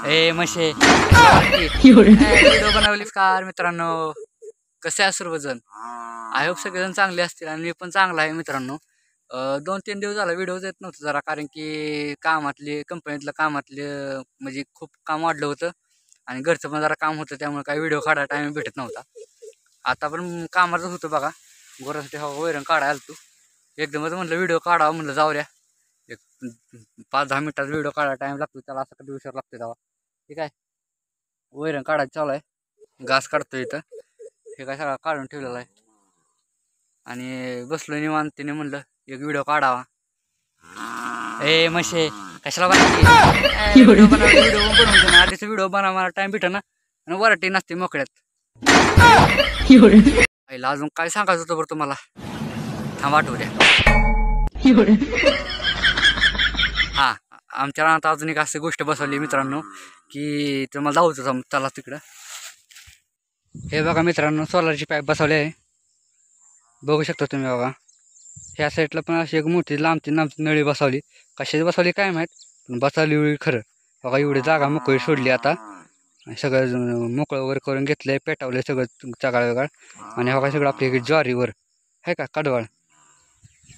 ए मशे video बनवली car मित्रांनो. कसे आहे सर्वजण? आय होप सगळेजण चांगले असतील आणि मी पण चांगला आहे मित्रांनो. 2-3 दिवस झाला व्हिडिओज येत नव्हतं जरा, कारण की कंपनीतलं कामातले म्हणजे खूप काम वाढलं होतं आणि घरचं पण जरा काम होतं, त्यामुळे काही व्हिडिओ काढायला टाइम भेटत नव्हता. आता पण कामाचं होतं बघा, गोरासाठी वैरण काढायला आलतो. एकदमच म्हणलं व्हिडिओ काढावं, म्हणलं जाऊ द्या एक 5-10 मिनिटाचा व्हिडिओ काढायला टाइम लागतो, त्याला असं कधी विचार लागतो तेव्हा. ठीक आहे, वैरण काढायचं चालू आहे, घास काढतो इथं. हे काय सगळं काढून ठेवलेलं आहे आणि बसलो निवांतीने, म्हणलं एक व्हिडिओ काढावा. ए मशे कशाला व्हिडिओ बनवून ना आधीचा व्हिडिओ बनवा, मला टाइम भेट ना आणि वराठी नसते मोकळ्यात. आईला अजून काय सांगायचं होतं बरं तुम्हाला, थांबा आठवू द्या. हा, आमच्या रानात अजून एक अशी गोष्ट बसवली मित्रांनो, की तुम्हाला जाऊचं चला तिकडं. हे बघा मित्रांनो, सोलारची पाईप बसवली आहे, बघू शकता तुम्ही. बघा ह्या साईडला पण अशी एक मोठी लांबची नळी बसवली. कशाची बसवली काय माहीत, पण बसवली एवढी खरं. बघा एवढी जागा मोकळी सोडली आता, सगळं मोकळं वर करून घेतलंय, पेटवलंय सगळं चगाळ वेगळ. आणि बघा सगळं आपली ज्वारीवर आहे का कडवाळ.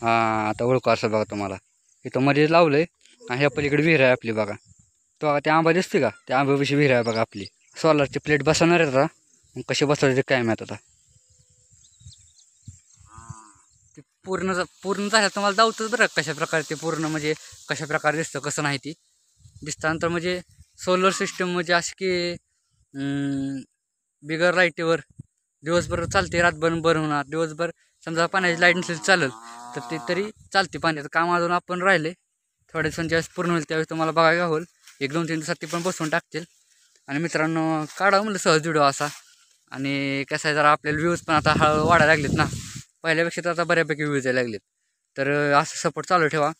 हां, आता ओळखू असं बघा तुम्हाला. इथं मध्ये लावलंय आणि ह्या पलीकडे विहीर आहे आपली. बघा तो बघा, त्या आंबा दिसते का, त्या आंब्यापाशी विहीर आहे बघा आपली. सोलारची प्लेट बसवणार आहे आता, कशी बसवायचे काय माहीत आता. पूर्ण झालं तुम्हाला दावतच बरं कशा प्रकारे ते पूर्ण, म्हणजे कशा प्रकारे दिसतं कसं नाही ती दिसतानंतर. म्हणजे सोलर सिस्टम म्हणजे अशी की बिगर लाईटीवर दिवसभर चालते, रातभर बरं होणार. दिवसभर समजा पाण्याची लाईट नसेल चालेल तर ते तरी चालते. पाण्याचं काम अजून आपण राहिले, थोड्या दिवसांच्या वेळेस पूर्ण होईल त्यावेळेस तुम्हाला बघायला होईल. 1-2-3 दिवसात ती पण बसवून टाकतील. आणि मित्रांनो, काढावं म्हणलं सहज व्हिडिओ असा. आणि कसं आहे, जरा आपल्याला व्ह्यूज पण आता हळूहळू वाढायला लागलेत ना, पहिल्यापेक्षा तर आता बऱ्यापैकी व्ह्यूज यायला लागलेत. तर असं सपोर्ट चालू ठेवा,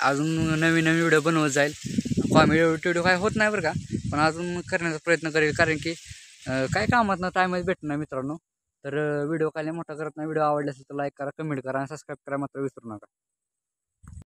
अजून नवीन व्हिडिओ बनवत जाईल. कॉमेडी व्हिडिओ काय होत नाही बरं का, पण अजून करण्याचा प्रयत्न करेल, कारण की काय कामात ना टाईमच भेटत नाही मित्रांनो. तर व्हिडिओ काय मोठा करत नाही. व्हिडिओ आवडला असेल तर लाईक करा, कमेंट करा आणि सबस्क्राईब करा मात्र विसरू नका.